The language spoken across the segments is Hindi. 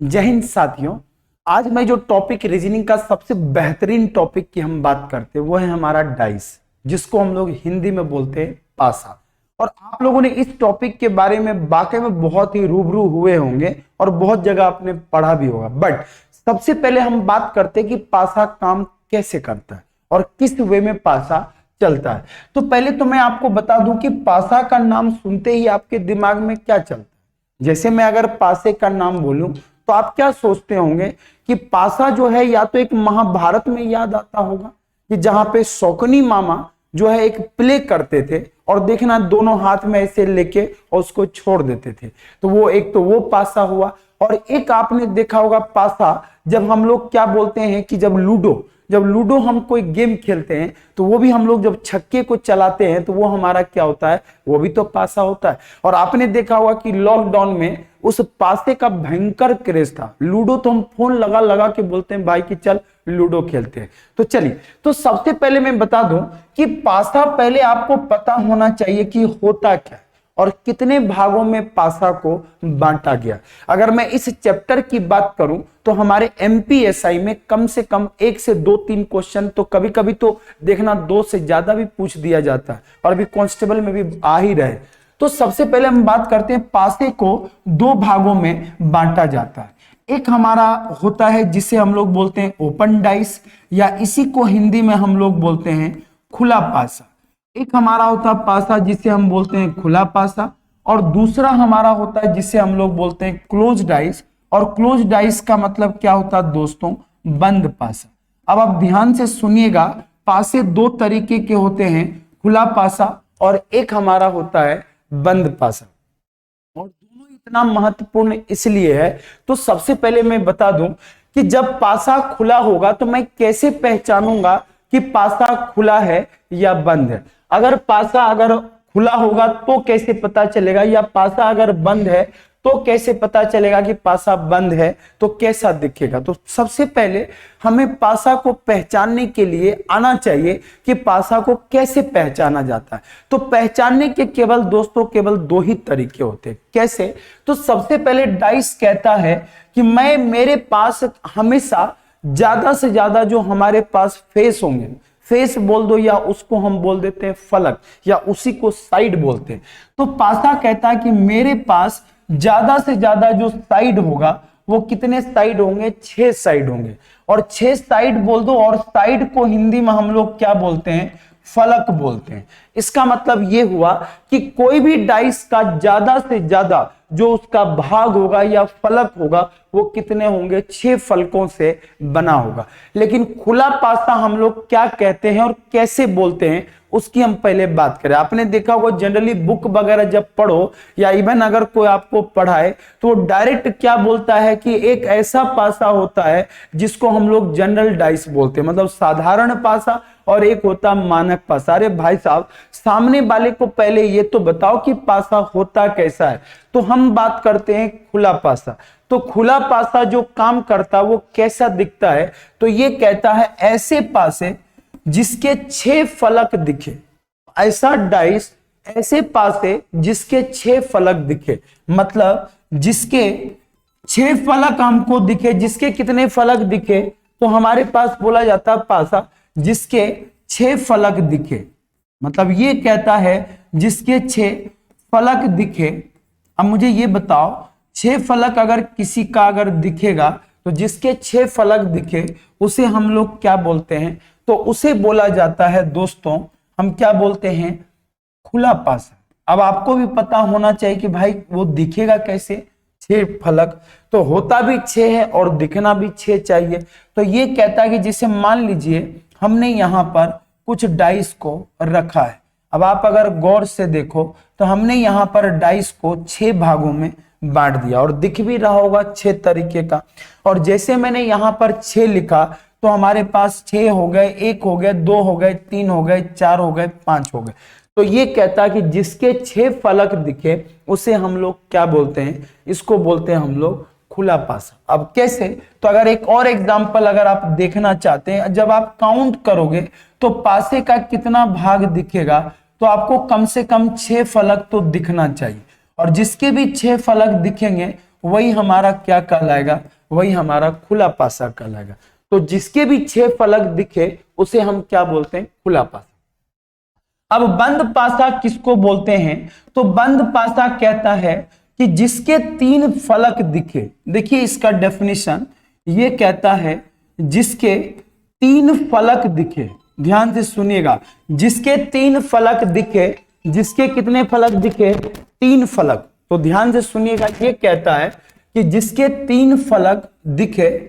जय हिंद साथियों। आज मैं जो टॉपिक रीजनिंग का सबसे बेहतरीन टॉपिक की हम बात करते हैं वो है हमारा डाइस, जिसको हम लोग हिंदी में बोलते हैं पासा। और आप लोगों ने इस टॉपिक के बारे में वाकई में बहुत ही रूबरू हुए होंगे और बहुत जगह आपने पढ़ा भी होगा। बट सबसे पहले हम बात करते हैं कि पासा काम कैसे करता है और किस वे में पासा चलता है। तो पहले तो मैं आपको बता दूं कि पासा का नाम सुनते ही आपके दिमाग में क्या चलता है। जैसे मैं अगर पासे का नाम बोलूं तो आप क्या सोचते होंगे कि पासा जो है या तो एक महाभारत में याद आता होगा कि जहां पे शौकनी मामा जो है एक प्ले करते थे और देखना दोनों हाथ में ऐसे लेके और उसको छोड़ देते थे। तो वो एक तो वो पासा हुआ। और एक आपने देखा होगा पासा जब हम लोग क्या बोलते हैं कि जब लूडो हम कोई गेम खेलते हैं तो वो भी हम लोग जब छक्के को चलाते हैं तो वो हमारा क्या होता है, वो भी तो पासा होता है। और आपने देखा होगा कि लॉकडाउन में उस पासे का भयंकर क्रेज था। लूडो तो हम फोन लगा लगा के बोलते हैं भाई कि चल लूडो खेलते हैं। तो चलिए, तो सबसे पहले मैं बता दूं कि पासा पहले आपको पता होना चाहिए कि होता क्या और कितने भागों में पासा को बांटा गया। अगर मैं इस चैप्टर की बात करूं तो हमारे एमपीएसआई में कम से कम 1 से 2-3 क्वेश्चन, तो कभी कभी तो देखना 2 से ज्यादा भी पूछ दिया जाता है और अभी कांस्टेबल में भी आ ही रहे। तो सबसे पहले हम बात करते हैं पासे को 2 भागों में बांटा जाता है। एक हमारा होता है जिसे हम लोग बोलते हैं ओपन डाइस, या इसी को हिंदी में हम लोग बोलते हैं खुला पासा। एक हमारा होता है पासा जिसे हम बोलते हैं खुला पासा, और दूसरा हमारा होता है जिसे हम लोग बोलते हैं क्लोज डाइस। और क्लोज डाइस का मतलब क्या होता है दोस्तों, बंद पासा। अब आप ध्यान से सुनिएगा, पासे 2 तरीके के होते हैं, खुला पासा और एक हमारा होता है बंद पासा। और दोनों इतना महत्वपूर्ण इसलिए है, तो सबसे पहले मैं बता दूं कि जब पासा खुला होगा तो मैं कैसे पहचानूंगा कि पासा खुला है या बंद है। अगर पासा अगर खुला होगा तो कैसे पता चलेगा, या पासा अगर बंद है तो कैसे पता चलेगा कि पासा बंद है, तो कैसा दिखेगा। तो सबसे पहले हमें पासा को पहचानने के लिए आना चाहिए कि पासा को कैसे पहचाना जाता है। तो पहचानने के केवल दोस्तों केवल 2 ही तरीके होते हैं। कैसे? तो सबसे पहले डाइस कहता है कि मेरे पास हमेशा ज्यादा से ज्यादा जो हमारे पास फेस होंगे, फेस बोल दो या उसको हम बोल देते हैं फलक, या उसी को साइड बोलते हैं। तो पासा कहता है कि मेरे पास ज्यादा से ज्यादा जो साइड होगा वो कितने साइड होंगे, 6 साइड होंगे। और 6 साइड बोल दो, और साइड को हिंदी में हम लोग क्या बोलते हैं, फलक बोलते हैं। इसका मतलब ये हुआ कि कोई भी डाइस का ज्यादा से ज्यादा जो उसका भाग होगा या फलक होगा वो कितने होंगे, 6 फलकों से बना होगा। लेकिन खुला पासा हम लोग क्या कहते हैं और कैसे बोलते हैं उसकी हम पहले बात करें। आपने देखा होगा जनरली बुक वगैरह जब पढ़ो या इवन अगर कोई आपको पढ़ाए तो डायरेक्ट क्या बोलता है कि एक ऐसा पासा होता है जिसको हम लोग जनरल डाइस बोलते हैं, मतलब साधारण पासा, और एक होता मानक पासा। अरे भाई साहब, सामने वाले को पहले ये तो बताओ कि पासा होता कैसा है। तो हम बात करते हैं खुला पासा। तो खुला पासा जो काम करता वो कैसा दिखता है, तो ये कहता है ऐसे पासे जिसके 6 फलक दिखे। ऐसा डाइस, ऐसे पासे जिसके 6 फलक दिखे, मतलब जिसके 6 फलक हमको दिखे। जिसके कितने फलक दिखे, तो हमारे पास बोला जाता है पासा जिसके 6 फलक दिखे। मतलब ये कहता है जिसके 6 फलक दिखे। अब मुझे ये बताओ, 6 फलक अगर किसी का अगर दिखेगा तो जिसके 6 फलक दिखे उसे हम लोग क्या बोलते हैं, तो उसे बोला जाता है दोस्तों, हम क्या बोलते हैं, खुला पासा। अब आपको भी पता होना चाहिए कि भाई वो दिखेगा कैसे, 6 फलक, तो होता भी 6 है और दिखना भी 6 चाहिए। तो ये कहता है कि जिसे मान लीजिए हमने यहाँ पर कुछ डाइस को रखा है। अब आप अगर गौर से देखो तो हमने यहाँ पर डाइस को 6 भागों में बांट दिया और दिख भी रहा होगा 6 तरीके का। और जैसे मैंने यहाँ पर 6 लिखा तो हमारे पास 6 हो गए, 1 हो गए, 2 हो गए, 3 हो गए, 4 हो गए, 5 हो गए। तो ये कहता है कि जिसके 6 फलक दिखे उसे हम लोग क्या बोलते हैं, इसको बोलते हैं हम लोग खुला पासा। अब कैसे, तो अगर एक और एग्जांपल अगर आप देखना चाहते हैं, जब आप काउंट करोगे तो पासे का कितना भाग दिखेगा, तो आपको कम से कम 6 फलक तो दिखना चाहिए। और जिसके भी 6 फलक दिखेंगे वही हमारा क्या कहलाएगा, वही हमारा खुला पासा कहलाएगा। तो जिसके भी 6 फलक दिखे उसे हम क्या बोलते हैं, खुला पासा। अब बंद पासा किसको बोलते हैं, तो बंद पासा कहता है कि जिसके 3 फलक दिखे। देखिए इसका डेफिनेशन ये कहता है, जिसके 3 फलक दिखे, ध्यान से सुनिएगा, जिसके 3 फलक दिखे, जिसके कितने फलक दिखे, 3 फलक। तो ध्यान से सुनिएगा, ये कहता है कि जिसके 3 फलक दिखे,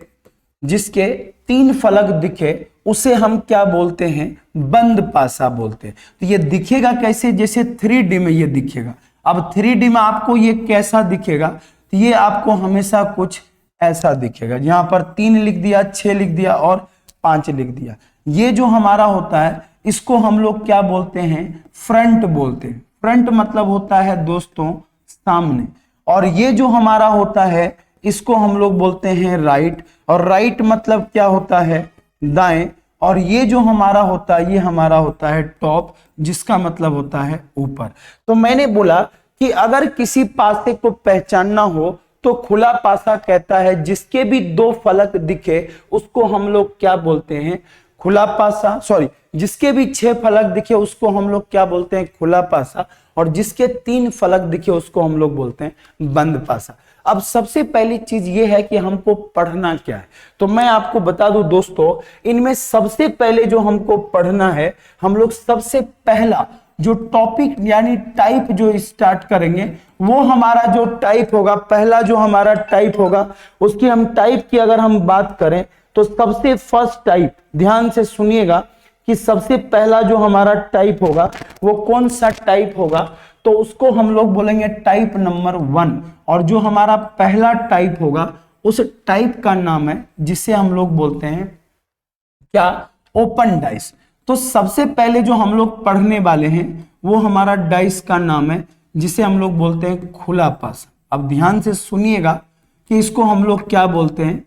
जिसके 3 फलक दिखे उसे हम क्या बोलते हैं, बंद पासा बोलते हैं। तो ये दिखेगा कैसे, जैसे 3D में ये दिखेगा। अब 3D में आपको ये कैसा दिखेगा, तो ये आपको हमेशा कुछ ऐसा दिखेगा, यहां पर 3 लिख दिया, 6 लिख दिया और 5 लिख दिया। ये जो हमारा होता है इसको हम लोग क्या बोलते हैं, फ्रंट बोलते हैं। फ्रंट मतलब होता है दोस्तों सामने, और ये जो हमारा होता है इसको हम लोग बोलते हैं राइट, और राइट मतलब क्या होता है, दाएं, और ये जो हमारा होता है ये हमारा होता है टॉप, जिसका मतलब होता है ऊपर। तो मैंने बोला कि अगर किसी पासे को पहचानना हो तो खुला पासा कहता है जिसके भी 2 फलक दिखे उसको हम लोग क्या बोलते हैं, खुला पासा। सॉरी, जिसके भी 6 फलक दिखे उसको हम लोग क्या बोलते हैं, खुला पासा, और जिसके 3 फलक दिखे उसको हम लोग बोलते हैं बंद पासा। अब सबसे पहली चीज ये है कि हमको पढ़ना क्या है, तो मैं आपको बता दूं दोस्तों, इनमें सबसे पहले जो हमको पढ़ना है, हम लोग सबसे पहला जो टॉपिक यानी टाइप जो स्टार्ट करेंगे, वो हमारा जो टाइप होगा, पहला जो हमारा टाइप होगा, उसकी हम टाइप की अगर हम बात करें तो सबसे फर्स्ट टाइप, ध्यान से सुनिएगा कि सबसे पहला जो हमारा टाइप होगा वो कौन सा टाइप होगा, तो उसको हम लोग बोलेंगे टाइप नंबर 1। और जो हमारा पहला टाइप होगा उस टाइप का नाम है जिसे हम लोग बोलते हैं क्या, ओपन डाइस। तो सबसे पहले जो हम लोग पढ़ने वाले हैं वो हमारा डाइस का नाम है जिसे हम लोग बोलते हैं खुला पासा। अब ध्यान से सुनिएगा कि इसको हम लोग क्या बोलते हैं,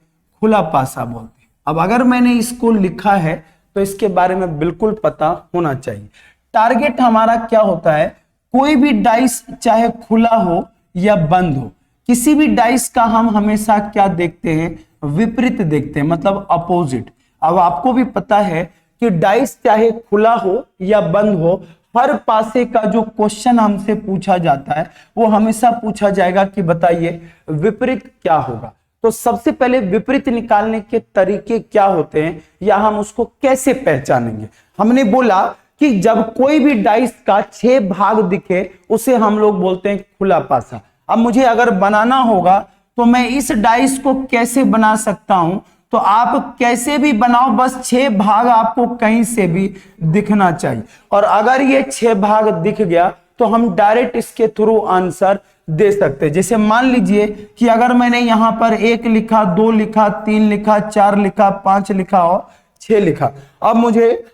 खुला पासा बोलते हैं। अब अगर मैंने इसको लिखा है तो इसके बारे में बिल्कुल पता होना चाहिए। टारगेट हमारा क्या होता है, कोई भी डाइस चाहे खुला हो या बंद हो, किसी भी डाइस का हम हमेशा क्या देखते हैं, विपरीत देखते हैं, मतलब अपोजिट। अब आपको भी पता है कि डाइस चाहे खुला हो या बंद हो, हर पासे का जो क्वेश्चन हमसे पूछा जाता है वो हमेशा पूछा जाएगा कि बताइए विपरीत क्या होगा। तो सबसे पहले विपरीत निकालने के तरीके क्या होते हैं या हम उसको कैसे पहचानेंगे। हमने बोला कि जब कोई भी डाइस का 6 भाग दिखे उसे हम लोग बोलते हैं खुला पासा। अब मुझे अगर बनाना होगा तो मैं इस डाइस को कैसे बना सकता हूं, तो आप कैसे भी बनाओ, बस 6 भाग आपको कहीं से भी दिखना चाहिए। और अगर ये 6 भाग दिख गया तो हम डायरेक्ट इसके थ्रू आंसर दे सकते हैं। जैसे मान लीजिए कि अगर मैंने यहां पर 1 लिखा, 2 लिखा, 3 लिखा, 4 लिखा, 5 लिखा और 6 लिखा। अब मुझे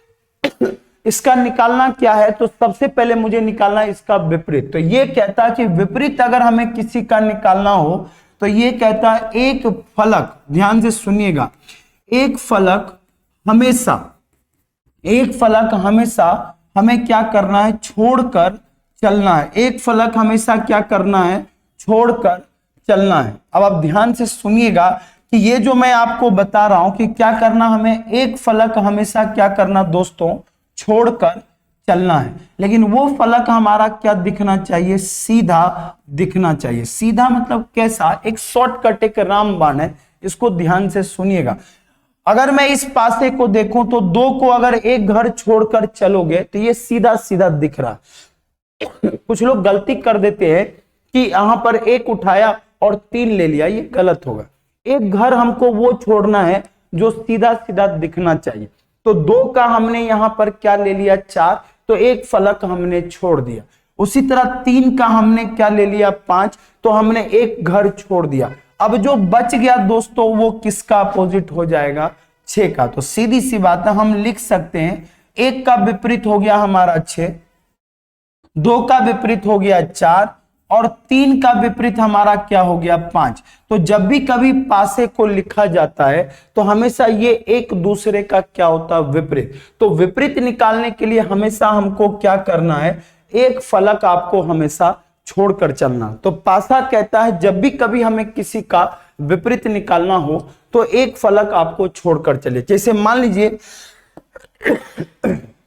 इसका निकालना क्या है, तो सबसे पहले मुझे निकालना है इसका विपरीत। तो ये कहता है कि विपरीत अगर हमें किसी का निकालना हो तो ये कहता है एक फलक, ध्यान से सुनिएगा, एक फलक हमेशा हमें क्या करना है, छोड़कर चलना है। एक फलक हमेशा क्या करना है, छोड़कर चलना है। अब आप ध्यान से सुनिएगा कि ये जो मैं आपको बता रहा हूं कि क्या करना, हमें एक फलक हमेशा क्या करना दोस्तों, छोड़कर चलना है। लेकिन वो फलक हमारा क्या दिखना चाहिए, सीधा दिखना चाहिए। सीधा मतलब कैसा, एक शॉर्टकट, एक रामबाण है, इसको ध्यान से सुनिएगा। अगर मैं इस पासे को देखूं तो 2 को अगर एक घर छोड़कर चलोगे तो ये सीधा सीधा दिख रहा। कुछ लोग गलती कर देते हैं कि यहां पर 1 उठाया और 3 ले लिया, ये गलत होगा। एक घर हमको वो छोड़ना है जो सीधा सीधा दिखना चाहिए। तो 2 का हमने यहां पर क्या ले लिया, 4, तो एक फलक हमने छोड़ दिया। उसी तरह 3 का हमने क्या ले लिया, 5, तो हमने एक घर छोड़ दिया। अब जो बच गया दोस्तों वो किसका अपोजिट हो जाएगा, 6 का। तो सीधी सी बात है, हम लिख सकते हैं 1 का विपरीत हो गया हमारा 6, 2 का विपरीत हो गया 4 और 3 का विपरीत हमारा क्या हो गया, 5। तो जब भी कभी पासे को लिखा जाता है तो हमेशा ये एक दूसरे का क्या होता है, विपरीत। तो विपरीत निकालने के लिए हमेशा हमको क्या करना है, एक फलक आपको हमेशा छोड़कर चलना। तो पासा कहता है जब भी कभी हमें किसी का विपरीत निकालना हो तो एक फलक आपको छोड़कर चले। जैसे मान लीजिए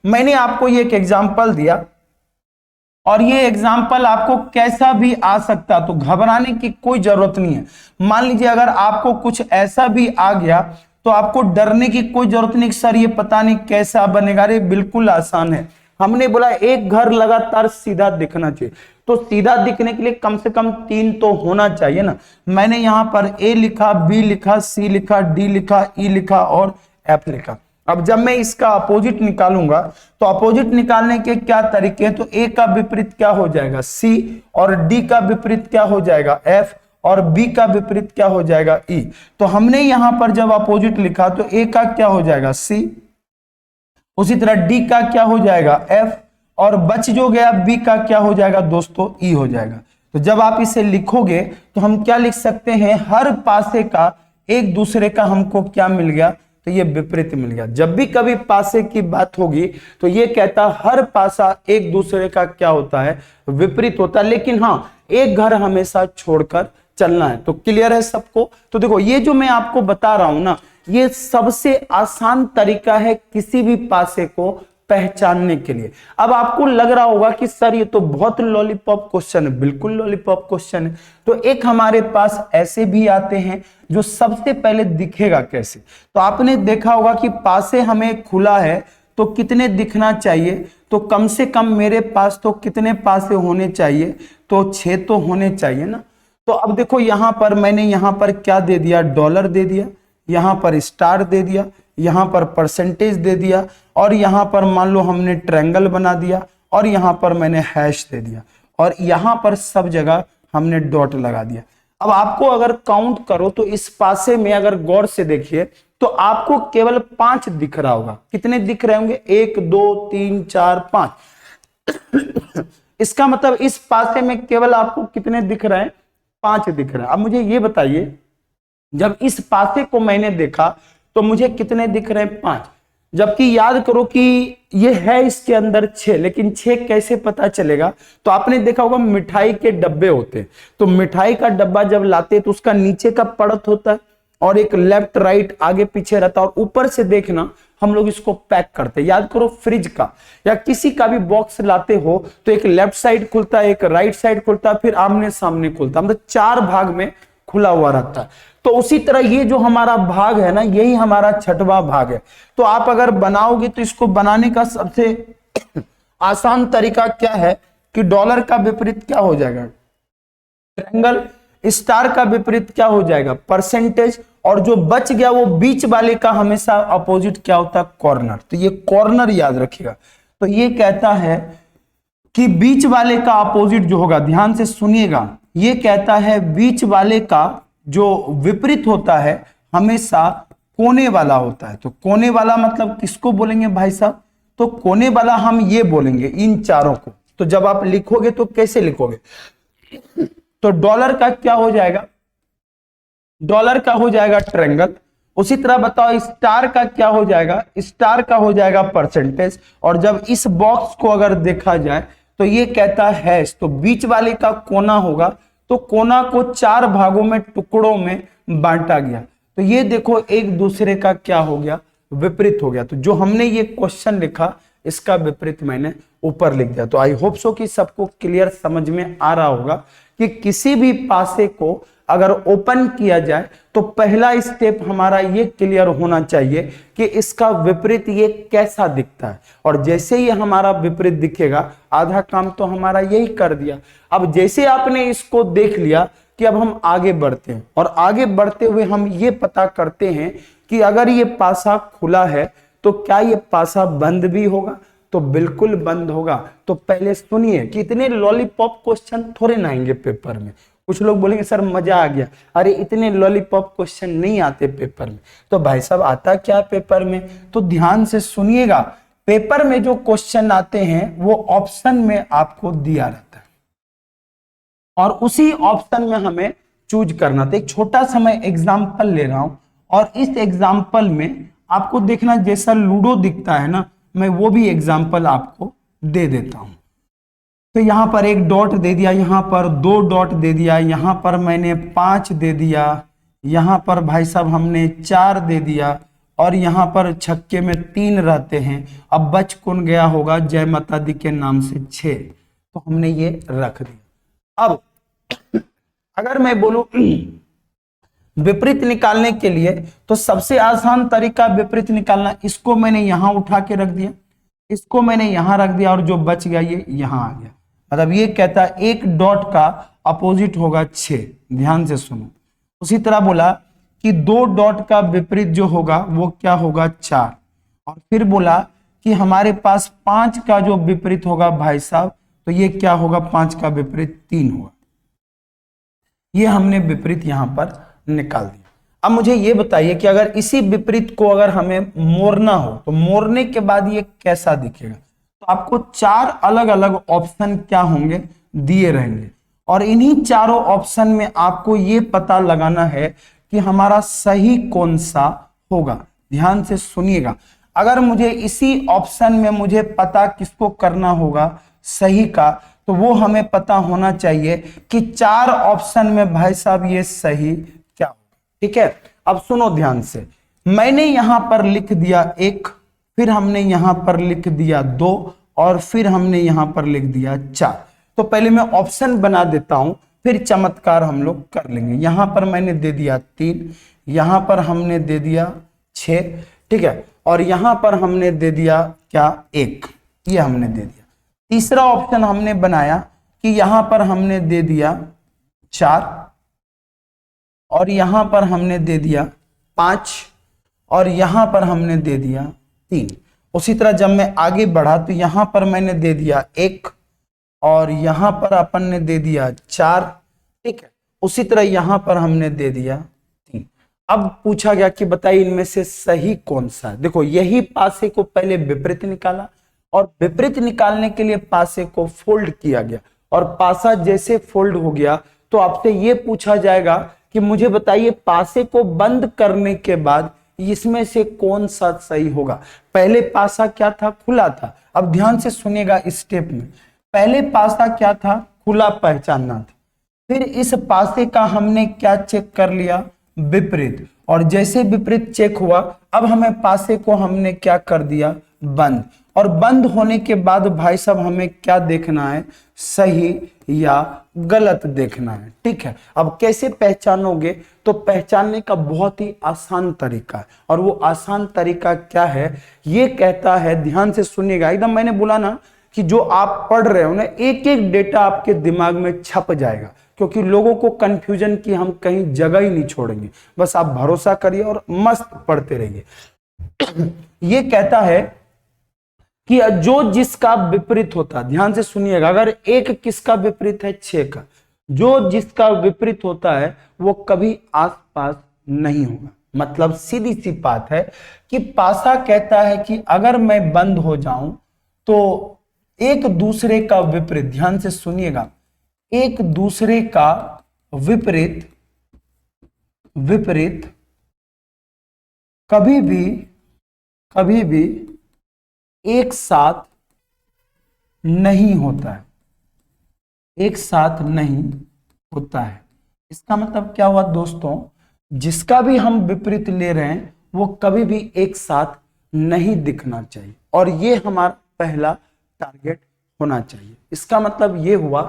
मैंने आपको ये एक एग्जाम्पल दिया और ये एग्जाम्पल आपको कैसा भी आ सकता, तो घबराने की कोई जरूरत नहीं है। मान लीजिए अगर आपको कुछ ऐसा भी आ गया तो आपको डरने की कोई जरूरत नहीं कि सर ये पता नहीं कैसा बनेगा। अरे बिल्कुल आसान है। हमने बोला एक घर लगातार सीधा दिखना चाहिए, तो सीधा दिखने के लिए कम से कम 3 तो होना चाहिए ना। मैंने यहां पर ए लिखा, बी लिखा, सी लिखा, डी लिखा, ई लिखा और एफ लिखा। अब जब मैं इसका अपोजिट निकालूंगा तो अपोजिट निकालने के क्या तरीके हैं, तो ए का विपरीत क्या हो जाएगा सी, और डी का विपरीत क्या हो जाएगा एफ, और बी का विपरीत क्या हो जाएगा ई। तो हमने यहां पर जब अपोजिट लिखा तो ए का क्या हो जाएगा सी, उसी तरह डी का क्या हो जाएगा एफ, और बच जो गया बी का क्या हो जाएगा दोस्तों ई हो जाएगा। तो जब आप इसे लिखोगे तो हम क्या लिख सकते हैं, हर पासे का एक दूसरे का हमको क्या मिल गया, तो ये विपरीत मिल गया। जब भी कभी पासे की बात होगी तो ये कहता हर पासा एक दूसरे का क्या होता है, विपरीत होता है। लेकिन हाँ, एक घर हमेशा छोड़कर चलना है। तो क्लियर है सबको। तो देखो ये जो मैं आपको बता रहा हूं ना, ये सबसे आसान तरीका है किसी भी पासे को पहचानने के लिए। अब आपको लग रहा होगा कि सर ये तो बहुत लॉलीपॉप क्वेश्चन है। बिल्कुल लॉलीपॉप क्वेश्चन है। तो एक हमारे पास ऐसे भी आते हैं जो सबसे पहले दिखेगा कैसे, तो आपने देखा होगा कि पासे हमें खुला है तो कितने दिखना चाहिए, तो कम से कम मेरे पास तो कितने पासे होने चाहिए, तो 6 तो होने चाहिए ना। तो अब देखो यहां पर मैंने यहां पर क्या दे दिया, डॉलर दे दिया, यहां पर स्टार दे दिया, यहां पर परसेंटेज दे दिया, और यहां पर मान लो हमने ट्रायंगल बना दिया, और यहां पर मैंने हैश दे दिया, और यहां पर सब जगह हमने डॉट लगा दिया। अब आपको अगर काउंट करो तो इस पासे में अगर गौर से देखिए तो आपको केवल 5 दिख रहा होगा। कितने दिख रहे होंगे, 1 2 3 4 5। इसका मतलब इस पासे में केवल आपको कितने दिख रहे हैं, 5 दिख रहे हैं। अब मुझे ये बताइए जब इस पासे को मैंने देखा तो मुझे कितने दिख रहे हैं, 5। जबकि याद करो कि ये है इसके अंदर 6, लेकिन 6 कैसे पता चलेगा, तो आपने देखा होगा मिठाई के डब्बे होते हैं, तो मिठाई का डब्बा जब लाते हैं तो उसका नीचे का परत होता है और एक लेफ्ट राइट आगे पीछे रहता है, और ऊपर से देखना हम लोग इसको पैक करते हैं। याद करो फ्रिज का या किसी का भी बॉक्स लाते हो तो एक लेफ्ट साइड खुलता है, एक राइट साइड खुलता है, फिर आमने सामने खुलता है, मतलब 4 भाग में खुला हुआ रहता है। तो उसी तरह ये जो हमारा भाग है ना, यही हमारा 6वां भाग है। तो आप अगर बनाओगे तो इसको बनाने का सबसे आसान तरीका क्या है कि डॉलर का विपरीत क्या हो जाएगा, ट्रायंगल, स्टार का विपरीत क्या हो जाएगा, परसेंटेज, और जो बच गया वो बीच वाले का हमेशा अपोजिट क्या होता है, कॉर्नर। तो ये कॉर्नर याद रखिएगा। तो ये कहता है कि बीच वाले का अपोजिट जो होगा, ध्यान से सुनिएगा, ये कहता है बीच वाले का जो विपरीत होता है हमेशा कोने वाला होता है। तो कोने वाला मतलब किसको बोलेंगे भाई साहब, तो कोने वाला हम ये बोलेंगे इन चारों को। तो जब आप लिखोगे तो कैसे लिखोगे, तो डॉलर का क्या हो जाएगा, डॉलर का हो जाएगा ट्रायंगल। उसी तरह बताओ स्टार का क्या हो जाएगा, स्टार का हो जाएगा परसेंटेज। और जब इस बॉक्स को अगर देखा जाए तो ये कहता है हैश, तो बीच वाले का कोना होगा, तो कोना को 4 भागों में टुकड़ों में बांटा गया। तो ये देखो एक दूसरे का क्या हो गया, विपरीत हो गया। तो जो हमने ये क्वेश्चन लिखा इसका विपरीत मैंने ऊपर लिख दिया। तो आई होप सो कि सबको क्लियर समझ में आ रहा होगा कि किसी भी पासे को अगर ओपन किया जाए तो पहला स्टेप हमारा ये क्लियर होना चाहिए कि इसका विपरीत ये कैसा दिखता है। और जैसे ही हमारा विपरीत दिखेगा आधा काम तो हमारा यही कर दिया। अब जैसे आपने इसको देख लिया कि अब हम आगे बढ़ते हैं, और आगे बढ़ते हुए हम ये पता करते हैं कि अगर ये पासा खुला है तो क्या ये पासा बंद भी होगा, तो बिल्कुल बंद होगा। तो पहले सुनिए कि इतने लॉलीपॉप क्वेश्चन थोड़े ना आएंगे पेपर में। कुछ लोग बोलेंगे सर मजा आ गया, अरे इतने लॉलीपॉप क्वेश्चन नहीं आते पेपर में। तो भाई साहब आता क्या पेपर में, तो ध्यान से सुनिएगा। पेपर में जो क्वेश्चन आते हैं वो ऑप्शन में आपको दिया रहता है और उसी ऑप्शन में हमें चूज करना था। एक छोटा सा मैं एग्जाम्पल ले रहा हूं और इस एग्जाम्पल में आपको देखना जैसा लूडो दिखता है ना, मैं वो भी एग्जाम्पल आपको दे देता हूं। तो यहाँ पर एक डॉट दे दिया, यहाँ पर 2 डॉट दे दिया, यहाँ पर मैंने 5 दे दिया, यहाँ पर भाई साहब हमने 4 दे दिया, और यहाँ पर छक्के में 3 रहते हैं। अब बच कौन गया होगा? जय माता दी के नाम से 6। तो हमने ये रख दिया। अब अगर मैं बोलूं विपरीत निकालने के लिए, तो सबसे आसान तरीका विपरीत निकालना, इसको मैंने यहां उठा के रख दिया, इसको मैंने यहां रख दिया, और जो बच गया ये यहां आ गया। मतलब ये कहता है एक डॉट का अपोजिट होगा 6। ध्यान से सुनो। उसी तरह बोला कि 2 डॉट का विपरीत जो होगा वो क्या होगा? 4। और फिर बोला कि हमारे पास 5 का जो विपरीत होगा भाई साहब, तो ये क्या होगा? 5 का विपरीत 3 होगा। ये हमने विपरीत यहां पर निकाल दिया। अब मुझे ये बताइए कि अगर इसी विपरीत को अगर हमें मोड़ना हो, तो मोड़ने के बाद ये कैसा दिखेगा? तो आपको 4 अलग अलग ऑप्शन क्या होंगे? दिए रहेंगे, और इन्हीं चारों ऑप्शन में आपको ये पता लगाना है कि हमारा सही कौन सा होगा। ध्यान से सुनिएगा। अगर मुझे इसी ऑप्शन में मुझे पता किसको करना होगा सही का, तो वो हमें पता होना चाहिए कि 4 ऑप्शन में भाई साहब ये सही क्या होगा। ठीक है, अब सुनो ध्यान से। मैंने यहां पर लिख दिया 1, फिर हमने यहां पर लिख दिया 2, और फिर हमने यहां पर लिख दिया 4। तो पहले मैं ऑप्शन बना देता हूं, फिर चमत्कार हम लोग कर लेंगे। यहां पर मैंने दे दिया 3, यहां पर हमने दे दिया 6, ठीक है, और यहां पर हमने दे दिया क्या? 1। ये हमने दे दिया। तीसरा ऑप्शन हमने बनाया कि यहां पर हमने दे दिया 4, और यहां पर हमने दे दिया 5, और यहां पर हमने दे दिया 3। उसी तरह जब मैं आगे बढ़ा तो यहां पर मैंने दे दिया 1, और यहां पर अपन ने दे दिया 4, ठीक है। उसी तरह यहां पर हमने दे दिया 3। अब पूछा गया कि बताइए इनमें से सही कौन सा है। देखो, यही पासे को पहले विपरीत निकाला, और विपरीत निकालने के लिए पासे को फोल्ड किया गया, और पासा जैसे फोल्ड हो गया तो आपसे ये पूछा जाएगा कि मुझे बताइए पासे को बंद करने के बाद इसमें से कौन सा सही होगा। पहले पासा क्या था? खुला था। अब ध्यान से सुनिएगा इस स्टेप में। पहले पासा क्या था? खुला पहचानना था। फिर इस पासे का हमने क्या चेक कर लिया? विपरीत। और जैसे विपरीत चेक हुआ, अब हमें पासे को हमने क्या कर दिया? बंद। और बंद होने के बाद भाई साहब हमें क्या देखना है? सही या गलत देखना है। ठीक है, अब कैसे पहचानोगे? तो पहचानने का बहुत ही आसान तरीका है, और वो आसान तरीका क्या है? ये कहता है, ध्यान से सुनिएगा एकदम। मैंने बोला ना कि जो आप पढ़ रहे हो ना, एक एक डेटा आपके दिमाग में छप जाएगा, क्योंकि लोगों को कंफ्यूजन की हम कहीं जगह ही नहीं छोड़ेंगे। बस आप भरोसा करिए और मस्त पढ़ते रहिए। ये कहता है कि जो जिसका विपरीत होता, ध्यान से सुनिएगा, अगर 1 किसका विपरीत है? 6 का। जो जिसका विपरीत होता है वो कभी आसपास नहीं होगा। मतलब सीधी सी बात है कि पासा कहता है कि अगर मैं बंद हो जाऊं तो एक दूसरे का विपरीत, ध्यान से सुनिएगा, एक दूसरे का विपरीत कभी भी एक साथ नहीं होता है। एक साथ नहीं होता है। इसका मतलब क्या हुआ दोस्तों? जिसका भी हम विपरीत ले रहे हैं वो कभी भी एक साथ नहीं दिखना चाहिए, और ये हमारा पहला टारगेट होना चाहिए। इसका मतलब ये हुआ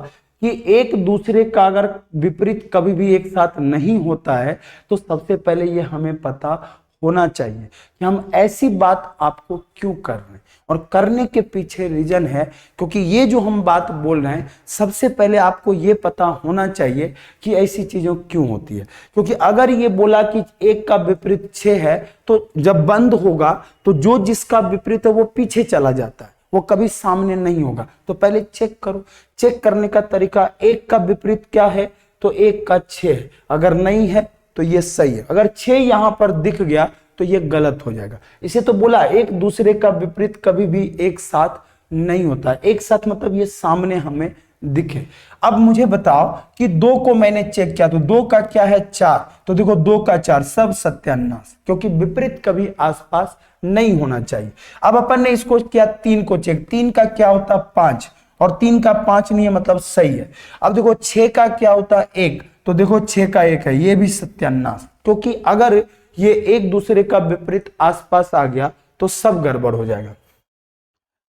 कि एक दूसरे का अगर विपरीत कभी भी एक साथ नहीं होता है, तो सबसे पहले ये हमें पता होना चाहिए कि हम ऐसी बात आपको क्यों कर रहे हैं, और करने के पीछे रीजन है, क्योंकि ये जो हम बात बोल रहे हैं सबसे पहले आपको ये पता होना चाहिए कि ऐसी चीजों क्यों होती है। क्योंकि अगर ये बोला कि 1 का विपरीत 6 है, तो जब बंद होगा तो जो जिसका विपरीत है वो पीछे चला जाता है, वो कभी सामने नहीं होगा। तो पहले चेक करो। चेक करने का तरीका, 1 का विपरीत क्या है? तो 1 का 6 है। अगर नहीं है तो ये सही है। अगर 6 यहां पर दिख गया तो ये गलत हो जाएगा। इसे तो बोला एक दूसरे का विपरीत कभी भी एक साथ नहीं होता। एक साथ मतलब ये सामने हमें दिखे। अब मुझे बताओ कि 2 को मैंने चेक किया, तो 2 का क्या है? 4। तो देखो 2 का 4 सब सत्यानाश, क्योंकि विपरीत कभी आसपास नहीं होना चाहिए। अब अपन ने इसको किया 3 को चेक। 3 का क्या होता? 5, और 3 का 5 नहीं है, मतलब सही है। अब देखो 6 का क्या होता है 1, तो देखो 6 का 1 है, ये भी सत्यानाश, क्योंकि अगर ये एक दूसरे का विपरीत आसपास आ गया तो सब गड़बड़ हो जाएगा।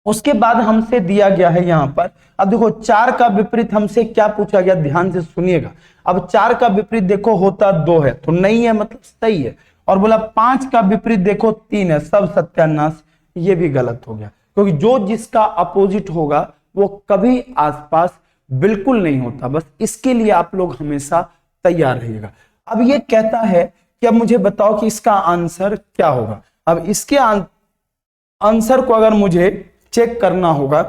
उसके बाद हमसे दिया गया है यहां पर, अब देखो 4 का विपरीत हमसे क्या पूछा गया, ध्यान से सुनिएगा। अब 4 का विपरीत देखो होता 2 है, तो नहीं है, मतलब सही है। और बोला 5 का विपरीत देखो 3 है, सब सत्यानाश, ये भी गलत हो गया, क्योंकि जो जिसका अपोजिट होगा वो कभी आसपास बिल्कुल नहीं होता। बस इसके लिए आप लोग हमेशा तैयार रहिएगा। अब ये कहता है कि अब मुझे बताओ कि इसका आंसर क्या होगा। अब इसके आंसर को अगर मुझे चेक करना होगा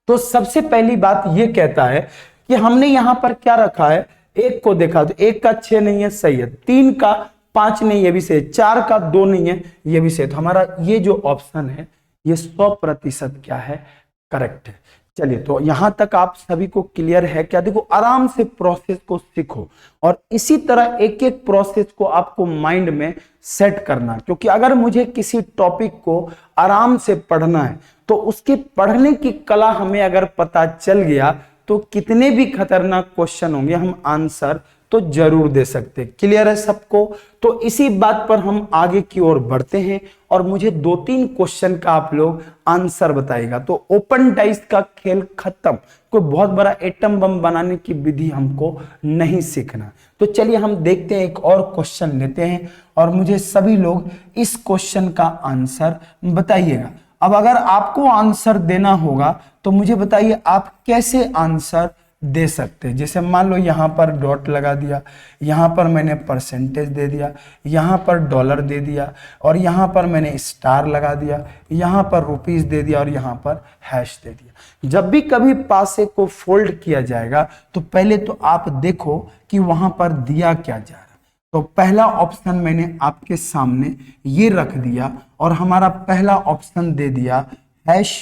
तो सबसे पहली बात ये कहता है कि हमने यहां पर क्या रखा है, 1 को देखा तो 1 का 6 नहीं है, सही है। 3 का 5 नहीं, ये भी सही है। 4 का 2 नहीं है, ये भी सही है। तो हमारा ये जो ऑप्शन है ये 100% क्या है, करेक्ट है। चलिए, तो यहां तक आप सभी को क्लियर है क्या। देखो आराम से प्रोसेस को सीखो और इसी तरह एक एक प्रोसेस को आपको माइंड में सेट करना, क्योंकि अगर मुझे किसी टॉपिक को आराम से पढ़ना है तो उसके पढ़ने की कला हमें अगर पता चल गया तो कितने भी खतरनाक क्वेश्चन होंगे हम आंसर तो जरूर दे सकते। क्लियर है सबको। तो इसी बात पर हम आगे की ओर बढ़ते हैं और मुझे 2-3 क्वेश्चन का आप लोग आंसर बताएगा। तो ओपन डाइस का खेल खत्म, कोई बहुत बड़ा एटम बम बनाने की विधि हमको नहीं सीखना। तो चलिए हम देखते हैं, एक और क्वेश्चन लेते हैं और मुझे सभी लोग इस क्वेश्चन का आंसर बताइएगा। अब अगर आपको आंसर देना होगा तो मुझे बताइए आप कैसे आंसर दे सकते हैं। जैसे मान लो यहां पर डॉट लगा दिया, यहां पर मैंने परसेंटेज दे दिया, यहां पर डॉलर दे दिया और यहां पर मैंने स्टार लगा दिया, यहां पर रुपीस दे दिया और यहां पर हैश दे दिया। जब भी कभी पासे को फोल्ड किया जाएगा तो पहले तो आप देखो कि वहां पर दिया क्या जा रहा है। तो पहला ऑप्शन मैंने आपके सामने ये रख दिया और हमारा पहला ऑप्शन दे दिया हैश,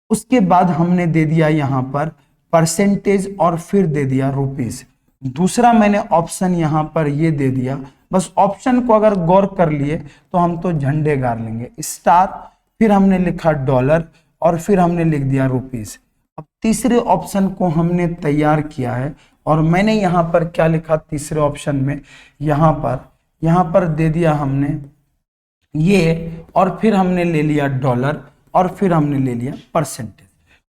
उसके बाद हमने दे दिया यहां पर परसेंटेज और फिर दे दिया रुपीस। दूसरा मैंने ऑप्शन यहां पर ये दे दिया। बस ऑप्शन को अगर गौर कर लिए तो हम तो झंडे गाड़ लेंगे, स्टार, फिर हमने लिखा डॉलर और फिर हमने लिख दिया रुपीस। अब तीसरे ऑप्शन को हमने तैयार किया है और मैंने यहां पर क्या लिखा तीसरे ऑप्शन में, यहां पर दे दिया हमने ये और फिर हमने ले लिया डॉलर और फिर हमने ले लिया परसेंटेज।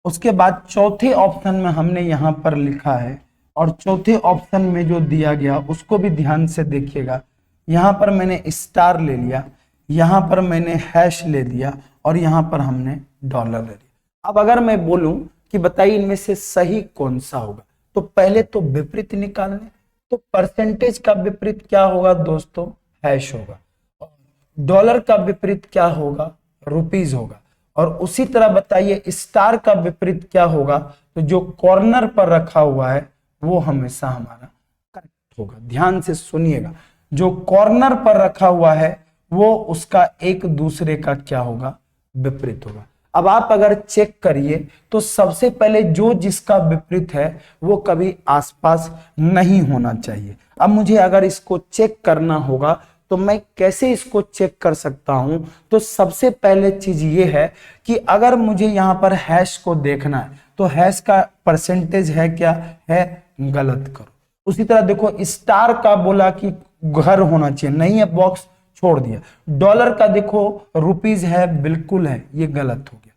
उसके बाद चौथे ऑप्शन में हमने यहां पर लिखा है और चौथे ऑप्शन में जो दिया गया उसको भी ध्यान से देखिएगा। यहां पर मैंने स्टार ले लिया, यहां पर मैंने हैश ले दिया और यहां पर हमने डॉलर ले लिया। अब अगर मैं बोलूं कि बताइए इनमें से सही कौन सा होगा, तो पहले तो विपरीत निकालने, तो परसेंटेज का विपरीत क्या होगा दोस्तों, हैश होगा। डॉलर का विपरीत क्या होगा, रुपीस होगा। और उसी तरह बताइए स्टार का विपरीत क्या होगा, तो जो कॉर्नर पर रखा हुआ है वो हमेशा हमारा करेक्ट होगा। ध्यान से सुनिएगा, जो कॉर्नर पर रखा हुआ है वो उसका एक दूसरे का क्या होगा, विपरीत होगा। अब आप अगर चेक करिए तो सबसे पहले जो जिसका विपरीत है वो कभी आसपास नहीं होना चाहिए। अब मुझे अगर इसको चेक करना होगा तो मैं कैसे इसको चेक कर सकता हूं, तो सबसे पहले चीज ये है कि अगर मुझे यहां पर हैश को देखना है तो हैश का परसेंटेज है क्या है, गलत करो। उसी तरह देखो स्टार का बोला कि घर होना चाहिए, नहीं है, बॉक्स छोड़ दिया। डॉलर का देखो रुपीज है, बिल्कुल है, ये गलत हो गया।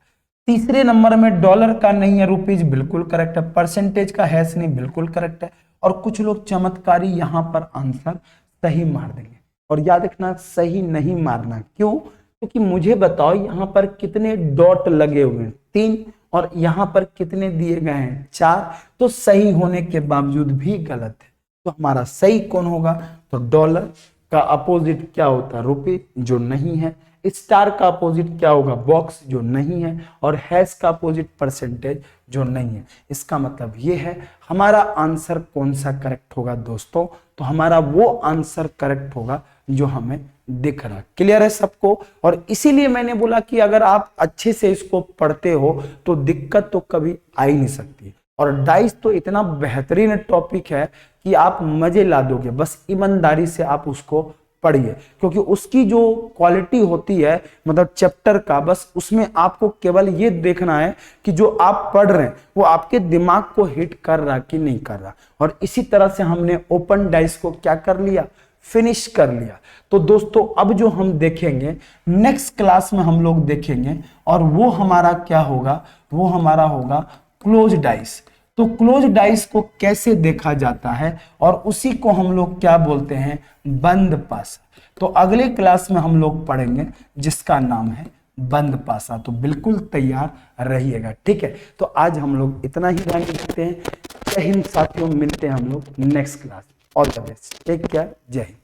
तीसरे नंबर में डॉलर का नहीं है, रुपीज बिल्कुल करेक्ट है। परसेंटेज का हैश नहीं, बिल्कुल करेक्ट है। और कुछ लोग चमत्कारी यहां पर आंसर सही मार देंगे। और याद रखना सही नहीं मारना, क्यों, क्योंकि मुझे बताओ यहां पर कितने डॉट लगे हुए हैं, 3, और यहां पर कितने दिए गए हैं, 4। तो सही होने के बावजूद भी गलत है। तो हमारा सही कौन होगा, तो डॉलर का अपोजिट क्या होता है, रुपये, जो नहीं है। स्टार का अपोजिट क्या होगा, बॉक्स, जो नहीं है। और हैश का अपोजिट परसेंटेज, जो नहीं है। इसका मतलब ये है हमारा आंसर कौन सा करेक्ट होगा दोस्तों, तो हमारा वो आंसर करेक्ट होगा जो हमें दिख रहा। क्लियर है सबको। और इसीलिए मैंने बोला कि अगर आप अच्छे से इसको पढ़ते हो तो दिक्कत तो कभी आ ही नहीं सकती। और डाइस तो इतना बेहतरीन टॉपिक है कि आप मजे ला दोगे, बस ईमानदारी से आप उसको पढ़िए, क्योंकि उसकी जो क्वालिटी होती है मतलब चैप्टर का, बस उसमें आपको केवल ये देखना है कि जो आप पढ़ रहे हैं वो आपके दिमाग को हिट कर रहा कि नहीं कर रहा। और इसी तरह से हमने ओपन डाइस को क्या कर लिया, फिनिश कर लिया। तो दोस्तों अब जो हम देखेंगे नेक्स्ट क्लास में हम लोग देखेंगे, और वो हमारा क्या होगा, वो हमारा होगा क्लोज डाइस। तो क्लोज डाइस को कैसे देखा जाता है और उसी को हम लोग क्या बोलते हैं, बंद पासा। तो अगले क्लास में हम लोग पढ़ेंगे जिसका नाम है बंद पासा। तो बिल्कुल तैयार रहिएगा, ठीक है। तो आज हम लोग इतना ही ध्यान रखते हैं। जय हिंद साथियों, मिलते हैं हम लोग next class. All the best, take care, जय हिंद।